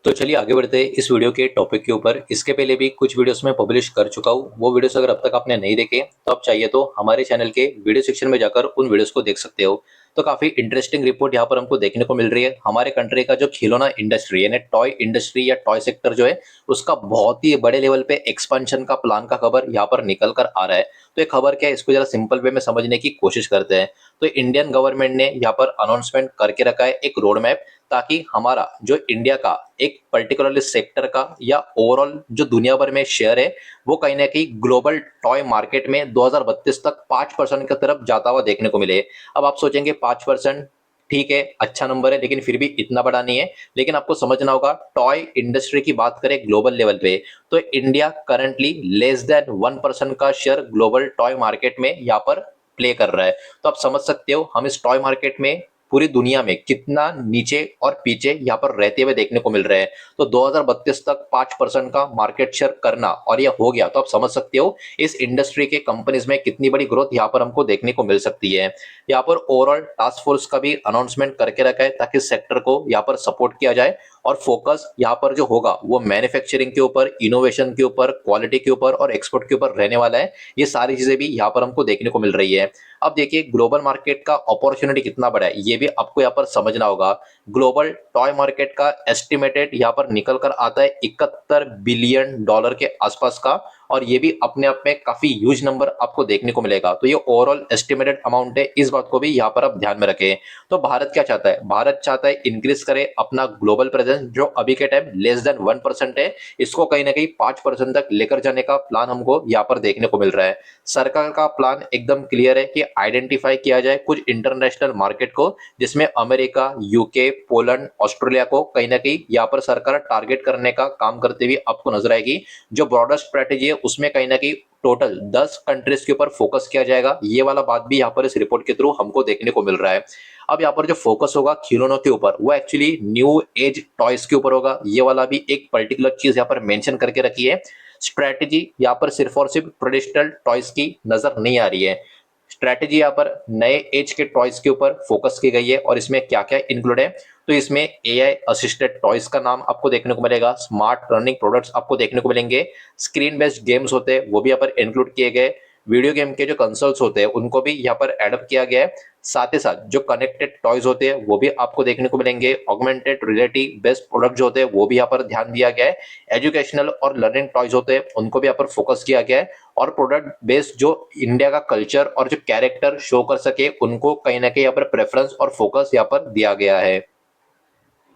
तो चलिए आगे बढ़ते हैं इस वीडियो के टॉपिक के ऊपर। इसके पहले भी कुछ वीडियोस मैं पब्लिश कर चुका हूँ। वो वीडियोस अगर अब तक आपने नहीं देखे तो आप चाहिए तो हमारे चैनल के वीडियो सेक्शन में जाकर उन वीडियोस को देख सकते हो। तो काफी इंटरेस्टिंग रिपोर्ट यहाँ पर हमको देखने को मिल रही है। हमारे कंट्री का जो खिलौना इंडस्ट्री यानी टॉय इंडस्ट्री या टॉय सेक्टर जो है उसका बहुत ही बड़े लेवल पे एक्सपेंशन का प्लान का खबर यहाँ पर निकल कर आ रहा है। तो ये खबर क्या है, इसको जरा सिंपल वे में समझने की कोशिश करते हैं। तो इंडियन गवर्नमेंट ने यहाँ पर अनाउंसमेंट करके रखा है एक रोड मैप, ताकि हमारा जो इंडिया का एक पर्टिकुलरली सेक्टर का या ओवरऑल जो दुनिया भर में शेयर है वो कहीं ना कहीं ग्लोबल टॉय मार्केट में 2032 तक 5% की तरफ जाता हुआ देखने को मिले। अब आप सोचेंगे 5%, ठीक है, अच्छा नंबर है, लेकिन फिर भी इतना बड़ा नहीं है। लेकिन आपको समझना होगा, टॉय इंडस्ट्री की बात करें ग्लोबल लेवल पे तो इंडिया करंटली लेस देन 1% का शेयर ग्लोबल टॉय मार्केट में यहाँ पर प्ले कर रहा है। तो आप समझ सकते हो हम इस टॉय मार्केट में पूरी दुनिया में कितना नीचे और पीछे यहाँ पर रहते हुए देखने को मिल रहे हैं। तो 2032 तक 5% का मार्केट शेयर करना और ये हो गया तो आप समझ सकते हो इस इंडस्ट्री के कंपनीज में कितनी बड़ी ग्रोथ यहाँ पर हमको देखने को मिल सकती है। यहाँ पर ओवरऑल टास्क फोर्स का भी अनाउंसमेंट करके रखा है ताकि सेक्टर को यहाँ पर सपोर्ट किया जाए और फोकस यहाँ पर जो होगा वो मैन्युफैक्चरिंग के ऊपर, इनोवेशन के ऊपर, क्वालिटी के ऊपर और एक्सपोर्ट के ऊपर रहने वाला है। ये सारी चीजें भी यहाँ पर हमको देखने को मिल रही है। अब देखिए ग्लोबल मार्केट का अपॉर्चुनिटी कितना बड़ा है ये भी आपको यहाँ पर समझना होगा। ग्लोबल टॉय मार्केट का एस्टिमेटेड यहाँ पर निकल कर आता है 71 बिलियन डॉलर के आसपास का, और ये भी अपने आप में काफी ह्यूज नंबर आपको देखने को मिलेगा। तो ये ओवरऑल एस्टिमेटेड अमाउंट है, इस बात को भी यहाँ पर आप ध्यान में रखें। तो भारत क्या चाहता है, भारत चाहता है इंक्रीज करे अपना ग्लोबल प्रेजेंस जो अभी के टाइम लेस देन 1% है, इसको कहीं ना कहीं 5% तक लेकर जाने का प्लान हमको यहाँ पर देखने को मिल रहा है। सरकार का प्लान एकदम क्लियर है कि आइडेंटिफाई किया जाए कुछ इंटरनेशनल मार्केट को जिसमें अमेरिका, यूके, पोलैंड, ऑस्ट्रेलिया को कहीं ना कहीं यहाँ पर सरकार टारगेट करने का काम करते हुए आपको नजर आएगी। जो ब्रॉडर स्ट्रेटेजी है उसमें कहीं ना कहीं टोटल 10 कंट्रीज के ऊपर फोकस किया जाएगा। ये वाला बात भी यहाँ पर इस रिपोर्ट के थ्रू हमको देखने को मिल रहा है। अब यहाँ पर जो फोकस होगा खिलौनों के ऊपर वो एक्चुअली न्यू एज टॉयज के ऊपर होगा। ये वाला भी एक पर्टिकुलर चीज यहाँ पर मेंशन करके रखी है। स्ट्रेटेजी यहाँ पर सिर्फ और सिर्फ ट्रेडिशनल टॉयज की नजर नहीं आ रही है। स्ट्रेटेजी यहाँ पर नए एज के टॉयज के ऊपर फोकस की गई है और इसमें क्या क्या इंक्लूड है, तो इसमें एआई असिस्टेड टॉयज का नाम आपको देखने को मिलेगा, स्मार्ट रनिंग प्रोडक्ट्स आपको देखने को मिलेंगे, स्क्रीन बेस्ड गेम्स होते हैं वो भी यहाँ पर इंक्लूड किए गए, वीडियो गेम के जो कंसोल्स होते हैं उनको भी यहाँ पर एडप्ट किया गया है। साथ ही साथ जो कनेक्टेड टॉयज होते हैं वो भी आपको देखने को मिलेंगे, ऑगमेंटेड रियलिटी बेस्ड प्रोडक्ट जो होते हैं वो भी यहाँ पर ध्यान दिया गया है, एजुकेशनल और लर्निंग टॉयज होते हैं उनको भी यहाँ पर फोकस किया गया है, और प्रोडक्ट बेस्ड जो इंडिया का कल्चर और जो कैरेक्टर शो कर सके उनको कहीं ना कहीं यहाँ पर प्रेफरेंस और फोकस यहाँ पर दिया गया है।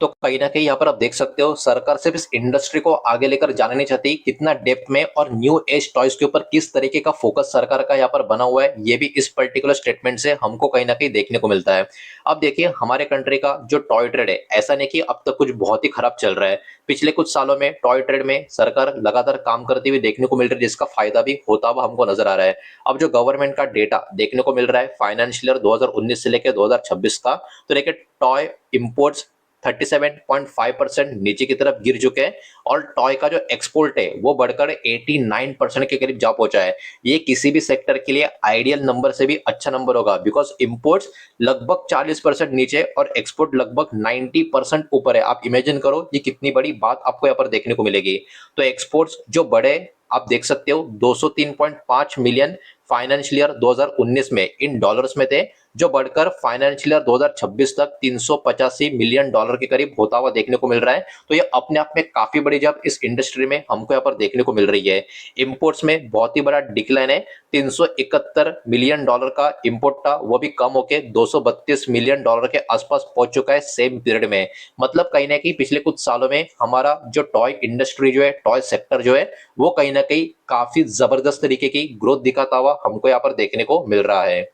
तो कहीं ना कहीं यहाँ पर आप देख सकते हो सरकार सिर्फ इस इंडस्ट्री को आगे लेकर जाना नहीं चाहती, कितना डेप्थ में और न्यू एज टॉयज के ऊपर किस तरीके का फोकस सरकार का यहाँ पर बना हुआ है ये भी इस पर्टिकुलर स्टेटमेंट से हमको कहीं ना कहीं देखने को मिलता है। अब देखिए हमारे कंट्री का जो टॉय ट्रेड है, ऐसा नहीं कि अब तक कुछ बहुत ही खराब चल रहा है। पिछले कुछ सालों में टॉय ट्रेड में सरकार लगातार काम करती हुई देखने को मिल रही है, जिसका फायदा भी होता हुआ हमको नजर आ रहा है। अब जो गवर्नमेंट का डेटा देखने को मिल रहा है फाइनेंशियल ईयर 2019 से लेकर 2026 का, तो देखिए टॉय इंपोर्ट्स 37.5% नीचे की तरफ गिर चुके हैं और टॉय का जो एक्सपोर्ट है वो बढ़कर 89% के करीब जा पहुंचा है। ये किसी भी सेक्टर के लिए आइडियल नंबर से भी अच्छा नंबर होगा, बिकॉज इंपोर्ट्स लगभग 40% नीचे और एक्सपोर्ट लगभग 90% ऊपर है। आप इमेजिन करो ये कितनी बड़ी बात आपको यहाँ पर देखने को मिलेगी। तो एक्सपोर्ट्स जो बढ़े आप देख सकते हो 203.5 मिलियन फाइनेंशियल ईयर 2019 में इन डॉलर्स में थे, जो बढ़कर फाइनेंशियल ईयर 2026 तक 385 मिलियन डॉलर के करीब होता हुआ देखने को मिल रहा है। तो ये अपने आप में काफी बड़ी जब इस इंडस्ट्री में हमको यहाँ पर देखने को मिल रही है। इंपोर्ट्स में बहुत ही बड़ा डिक्लाइन है, 371 मिलियन डॉलर का इंपोर्ट था वो भी कम होके 232 मिलियन डॉलर के आसपास पहुंच चुका है सेम पीरियड में। मतलब कहीं ना कहीं पिछले कुछ सालों में हमारा जो टॉय इंडस्ट्री जो है, टॉय सेक्टर जो है वो कहीं ना कहीं काफी जबरदस्त तरीके की ग्रोथ दिखाता हुआ हमको यहाँ पर देखने को मिल रहा है।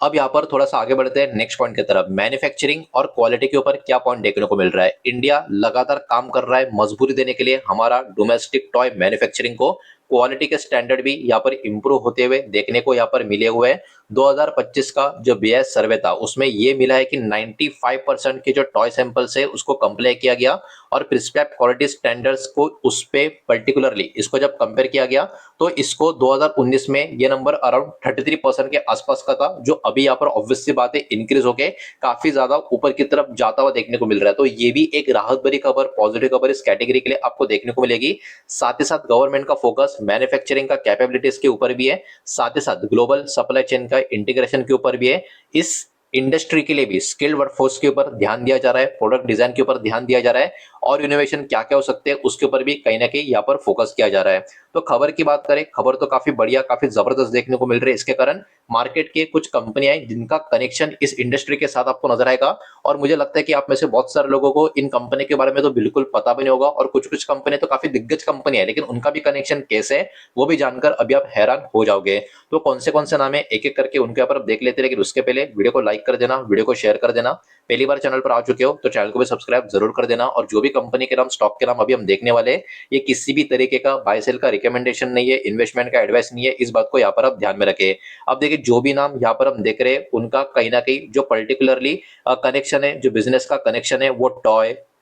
अब यहाँ पर थोड़ा सा आगे बढ़ते हैं नेक्स्ट पॉइंट की तरफ, मैन्युफैक्चरिंग और क्वालिटी के ऊपर क्या पॉइंट देखने को मिल रहा है। इंडिया लगातार काम कर रहा है मजबूरी देने के लिए हमारा डोमेस्टिक टॉय मैन्युफैक्चरिंग को, क्वालिटी के स्टैंडर्ड भी यहाँ पर इंप्रूव होते हुए देखने को यहाँ पर मिले हुए हैं। 2025 का जो बीआईएस सर्वे था उसमें ये मिला है कि 95% के जो टॉय सैंपल्स है उसको कंप्लाई किया गया और प्रिस्क्राइब क्वालिटी स्टैंडर्ड्स को उस पे पर्टिकुलरली इसको जब कंपेयर किया गया तो इसको 2019 में ये नंबर अराउंड 33% के आसपास का था, जो अभी यहाँ पर ऑब्वियस सी बात है इंक्रीज होके काफी ज्यादा ऊपर की तरफ जाता हुआ देखने को मिल रहा है। तो ये भी एक राहत भरी खबर, पॉजिटिव खबर इस कैटेगरी के लिए आपको देखने को मिलेगी। साथ ही साथ गवर्नमेंट का फोकस मैन्युफैक्चरिंग का कैपेबिलिटीज के ऊपर भी है, साथ ही साथ ग्लोबल सप्लाई चेन का इंटीग्रेशन के ऊपर भी है। इस इंडस्ट्री के लिए भी स्किल्ड वर्कफोर्स के ऊपर ध्यान दिया जा रहा है, प्रोडक्ट डिजाइन के ऊपर ध्यान दिया जा रहा है और इनोवेशन क्या क्या हो सकते हैं उसके ऊपर भी कहीं ना कहीं यहाँ पर फोकस किया जा रहा है। तो खबर की बात करें, खबर तो काफी बढ़िया, काफी जबरदस्त देखने को मिल रही है। इसके कारण मार्केट के कुछ कंपनियां हैं जिनका कनेक्शन इस इंडस्ट्री के साथ आपको नजर आएगा और मुझे लगता है कि आप में से बहुत सारे लोगों को इन कंपनी के बारे में तो बिल्कुल पता भी नहीं होगा और कुछ कुछ कंपनी तो काफी दिग्गज कंपनी है लेकिन उनका भी कनेक्शन कैसे है वो भी जानकर अभी आप हैरान हो जाओगे। तो कौन से नाम है एक एक करके उनके ऊपर देख लेते हैं, लेकिन उसके पहले वीडियो को लाइक कर देना, वीडियो को शेयर कर देना। पहली बार चैनल पर आ चुके हो तो चैनल को भी सब्सक्राइब जरूर कर देना। और जो भी कंपनी के नाम, स्टॉक के नाम अभी हम देखने वाले हैं, ये किसी भी तरीके का बाय सेल का रिकमेंडेशन नहीं है, इन्वेस्टमेंट का एडवाइस नहीं है, इस बात को यहाँ पर आप ध्यान में रखें। अब देखिए जो भी नाम यहाँ पर हम देख रहे हैं उनका कहीं ना कहीं जो पर्टिकुलरली कनेक्शन है, जो बिजनेस का कनेक्शन है वो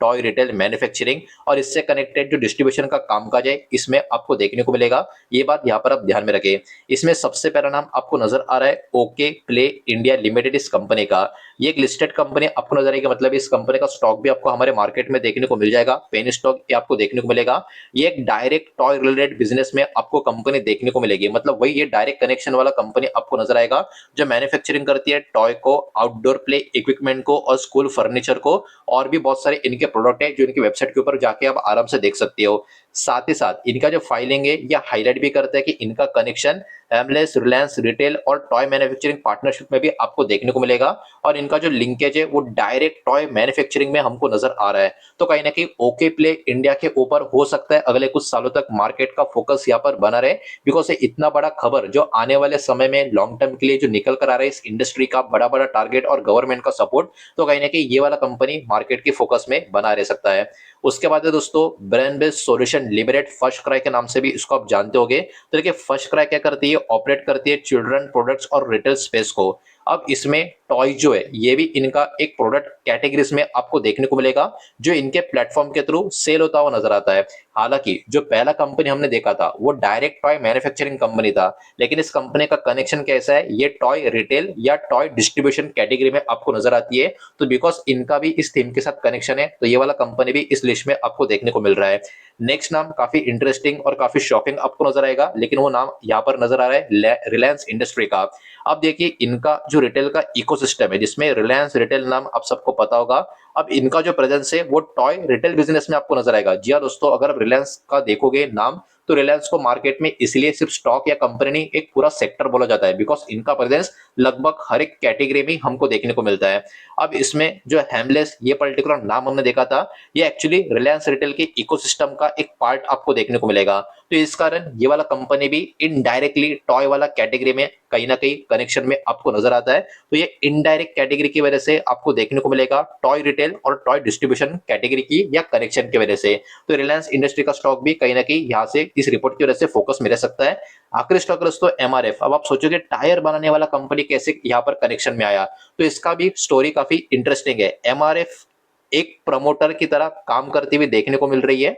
टॉय रिटेल मैन्युफैक्चरिंग और इससे कनेक्टेड जो डिस्ट्रीब्यूशन का कामकाज है इसमें आपको देखने को मिलेगा। ये बात यहाँ पर आप ध्यान में रखें। इसमें सबसे पहला नाम आपको नजर आ रहा है ओके प्ले इंडिया लिमिटेड। इस कंपनी का ये एक लिस्टेड कंपनी आपको नजर आएगी, मतलब इस कंपनी का स्टॉक भी आपको हमारे मार्केट में देखने को मिल जाएगा, पेन स्टॉक ये आपको देखने को मिलेगा। ये एक डायरेक्ट टॉय रिलेटेड बिजनेस में आपको कंपनी देखने को मिलेगी, मतलब वही ये डायरेक्ट कनेक्शन वाला कंपनी आपको नजर आएगा जो मैन्युफैक्चरिंग करती है टॉय को, आउटडोर प्ले इक्विपमेंट को और स्कूल फर्नीचर को, और भी बहुत सारे इनके प्रोडक्ट है जो इनकी वेबसाइट के ऊपर जाके आप आराम से देख सकते हो। साथ ही साथ इनका जो फाइलिंग है या हाईलाइट भी करता है कि इनका कनेक्शन एमलेस, रिलायंस रिटेल और टॉय मैन्युफैक्चरिंग पार्टनरशिप में भी आपको देखने को मिलेगा और इनका जो लिंकेज है वो डायरेक्ट टॉय मैन्युफैक्चरिंग में हमको नजर आ रहा है। तो कहीं ना कहीं ओके प्ले इंडिया के ऊपर हो सकता है अगले कुछ सालों तक मार्केट का फोकस यहाँ पर बना रहे, बिकॉज ये इतना बड़ा खबर जो आने वाले समय में लॉन्ग टर्म के लिए जो निकल कर आ रहा है, इस इंडस्ट्री का बड़ा बड़ा टारगेट और गवर्नमेंट का सपोर्ट, तो कहीं ना कहीं ये वाला कंपनी मार्केट के फोकस में बना रह सकता है। उसके बाद है दोस्तों brain based solution limited, first cry के नाम से भी इसको आप जानते होंगे। तो देखिए फर्स्ट क्राई क्या करती है, ऑपरेट करती है चिल्ड्रन प्रोडक्ट्स और रिटेल स्पेस को। अब इसमें टॉय जो है ये भी इनका एक प्रोडक्ट कैटेगरीज में आपको देखने को मिलेगा जो इनके प्लेटफॉर्म के थ्रू सेल होता हुआ नजर आता है। हालांकि जो पहला कंपनी हमने देखा था वो डायरेक्ट टॉय मैन्युफैक्चरिंग कंपनी था, लेकिन इस कंपनी का कनेक्शन कैसा है, ये टॉय रिटेल या टॉय डिस्ट्रीब्यूशन कैटेगरी में आपको नजर आती है। तो बिकॉज इनका भी इस थीम के साथ कनेक्शन है तो ये वाला कंपनी भी इस लिस्ट में आपको देखने को मिल रहा है। नेक्स्ट नाम काफी इंटरेस्टिंग और काफी शॉकिंग आपको नजर आएगा, लेकिन वो नाम यहाँ पर नजर आ रहा है रिलायंस इंडस्ट्री का। अब देखिए इनका जो रिटेल का इकोसिस्टम है जिसमें रिलायंस रिटेल नाम आप सबको पता होगा, अब इनका जो प्रेजेंस है वो टॉय रिटेल बिजनेस में आपको नजर आएगा। जी हाँ दोस्तों, अगर आप रिलायंस का देखोगे नाम तो रिलायंस को मार्केट में इसलिए सिर्फ स्टॉक या कंपनी नहीं, एक पूरा सेक्टर बोला जाता है, बिकॉज इनका प्रेजेंस लगभग हर एक कैटेगरी में हमको देखने को मिलता है। अब इसमें जो हेमलेस ये पर्टिकुलर नाम हमने देखा था, ये एक्चुअली रिलायंस रिटेल के इकोसिस्टम का एक पार्ट आपको देखने को मिलेगा। तो इस कारण ये वाला कंपनी भी इनडायरेक्टली टॉय वाला कैटेगरी में कहीं ना कहीं कनेक्शन में आपको नजर आता है। तो ये इनडायरेक्ट कैटेगरी की वजह से आपको देखने को मिलेगा टॉय रिटेल और टॉय डिस्ट्रीब्यूशन कैटेगरी की या कनेक्शन की वजह से। तो रिलायंस इंडस्ट्री का स्टॉक भी कहीं ना कहीं यहाँ से इस रिपोर्ट की वजह से फोकस में रह सकता है। आखिरी स्टॉक दोस्तों एमआरएफ। अब आप सोचोगे टायर बनाने वाला कंपनी कैसे यहाँ पर कनेक्शन में आया, तो इसका भी स्टोरी काफी इंटरेस्टिंग है। एमआरएफ एक प्रमोटर की तरह काम करती हुई देखने को मिल रही है।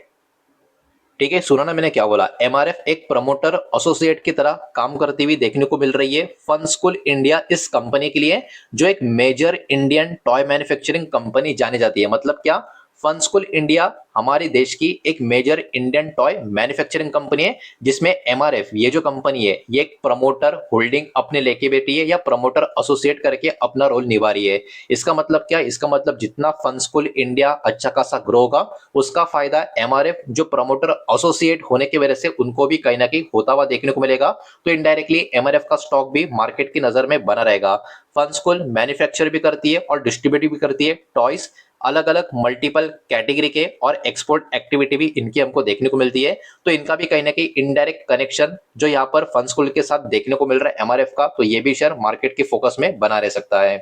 ठीक है, सुना ना मैंने क्या बोला, एमआरएफ एक प्रमोटर एसोसिएट की तरह काम करती हुई देखने को मिल रही है फन स्कूल इंडिया इस कंपनी के लिए, जो एक major Indian toy manufacturing company जानी जाती है। मतलब क्या, फन स्कूल इंडिया हमारे देश की एक major Indian toy manufacturing company है जिसमें एमआरएफ ये जो कंपनी है ये एक प्रमोटर होल्डिंग अपने लेके बैठी है या प्रमोटर एसोसिएट करके अपना रोल निभा रही है। इसका मतलब क्या, इसका मतलब जितना फन स्कूल इंडिया अच्छा खासा ग्रो होगा उसका फायदा एमआरएफ जो प्रमोटर एसोसिएट होने की वजह से उनको भी कहीं ना कहीं होता हुआ देखने को मिलेगा। तो इनडायरेक्टली एमआरएफ का स्टॉक भी मार्केट की नजर में बना रहेगा। फन स्कूल मैन्युफैक्चर भी करती है और डिस्ट्रीब्यूट भी करती है टॉयज, अलग अलग मल्टीपल कैटेगरी के, और एक्सपोर्ट एक्टिविटी भी इनकी हमको देखने को मिलती है। तो इनका भी कहीं ना कहीं इनडायरेक्ट कनेक्शन जो यहाँ पर फन स्कूल के साथ देखने को मिल रहा है एमआरएफ का, तो ये भी शेयर मार्केट के फोकस में बना रह सकता है।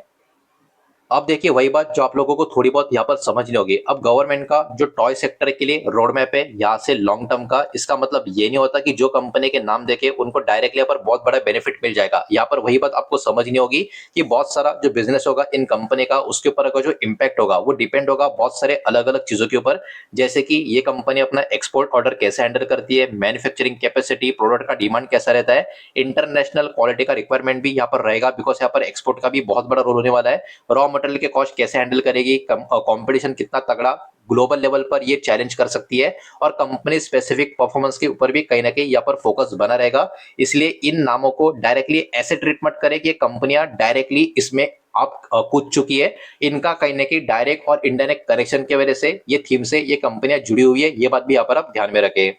अब देखिए वही बात जो आप लोगों को थोड़ी बहुत यहाँ पर समझनी होगी। अब गवर्नमेंट का जो टॉय सेक्टर के लिए रोड मैप है यहाँ से लॉन्ग टर्म का, इसका मतलब ये नहीं होता कि जो कंपनी के नाम देके उनको डायरेक्टली यहाँ पर बहुत बड़ा बेनिफिट मिल जाएगा। यहाँ पर वही बात आपको समझनी होगी कि बहुत सारा जो बिजनेस होगा इन कंपनी का, उसके ऊपर का जो इम्पैक्ट होगा वो डिपेंड होगा बहुत सारे अलग अलग चीजों के ऊपर। जैसे कि ये कंपनी अपना एक्सपोर्ट ऑर्डर कैसे हैंडल करती है, मैन्युफैक्चरिंग कैपेसिटी, प्रोडक्ट का डिमांड कैसा रहता है, इंटरनेशनल क्वालिटी का रिक्वायरमेंट भी यहाँ पर रहेगा, बिकॉज यहाँ पर एक्सपोर्ट का भी बहुत बड़ा रोल होने वाला है। रॉ मटेरियल के कॉस्ट कैसे हैंडल करेगी, कंपटीशन कितना तगड़ा ग्लोबल लेवल पर ये चैलेंज कर सकती है, और कंपनी स्पेसिफिक परफॉर्मेंस के ऊपर भी कहीं ना कहीं यहाँ पर फोकस बना रहेगा। इसलिए इन नामों को डायरेक्टली ऐसे ट्रीट मत करें कि कंपनियां डायरेक्टली इसमें आप कूद चुकी है। इनका कहीं ना कहीं डायरेक्ट और इनडायरेक्ट कनेक्शन की वजह से ये थीम से ये कंपनियां जुड़ी हुई है, ये बात भी यहाँ पर आप ध्यान में रखें।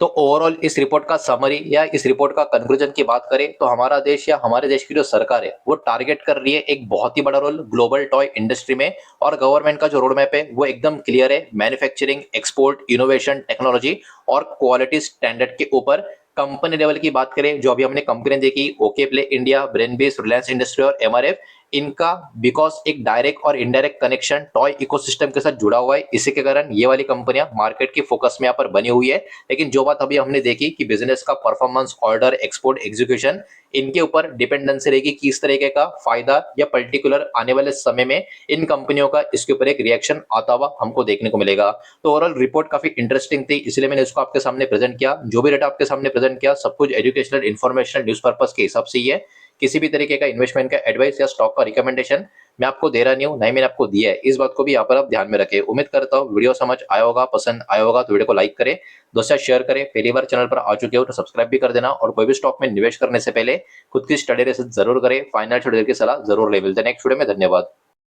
तो ओवरऑल इस रिपोर्ट का समरी या इस रिपोर्ट का कंक्लूजन की बात करें तो हमारा देश या हमारे देश की जो सरकार है वो टारगेट कर रही है एक बहुत ही बड़ा रोल ग्लोबल टॉय इंडस्ट्री में, और गवर्नमेंट का जो रोड मैप है वो एकदम क्लियर है। मैन्युफैक्चरिंग, एक्सपोर्ट, इनोवेशन, टेक्नोलॉजी और क्वालिटी स्टैंडर्ड के ऊपर कंपनी लेवल की बात करें, जो अभी हमने कंपनी देखी OK Play India, Brainbees, Reliance industry और एमआरएफ, इनका बिकॉज एक डायरेक्ट और इनडायरेक्ट कनेक्शन टॉय इकोसिस्टम के साथ जुड़ा हुआ है, इसी के कारण ये वाली कंपनियां मार्केट की फोकस में यहाँ पर बनी हुई है। लेकिन जो बात अभी हमने देखी कि बिजनेस का परफॉर्मेंस, ऑर्डर, एक्सपोर्ट, एग्जीक्यूशन, इनके ऊपर डिपेंडेंसी रहेगी कि इस तरीके का फायदा या पर्टिकुलर आने वाले समय में इन कंपनियों का इसके ऊपर एक रिएक्शन आता हुआ हमको देखने को मिलेगा। तो ओवरऑल रिपोर्ट काफी इंटरेस्टिंग थी, इसलिए मैंने इसको आपके सामने प्रेजेंट किया। जो भी डेटा आपके सामने प्रेजेंट किया सब कुछ एजुकेशनल, इन्फॉर्मेशनल, न्यूज पर्पस के हिसाब से ही है। किसी भी तरीके का इन्वेस्टमेंट का एडवाइस या स्टॉक का रिकमेंडेशन मैं आपको दे रहा नहीं हूं, नहीं मैंने आपको दिया है, इस बात को भी यहाँ पर आप ध्यान में रखें। उम्मीद करता हूँ वीडियो समझ आया होगा, पसंद आया होगा तो वीडियो को लाइक करें, दोस्तों शेयर करें, पहली बार चैनल पर आ चुके हो तो सब्सक्राइब भी कर देना, और कोई भी स्टॉक में निवेश करने से पहले खुद की स्टडी रिसर्च जरूर करें, फाइनेंशियल की सलाह जरूर ले। मिलते हैं नेक्स्ट वीडियो में, धन्यवाद।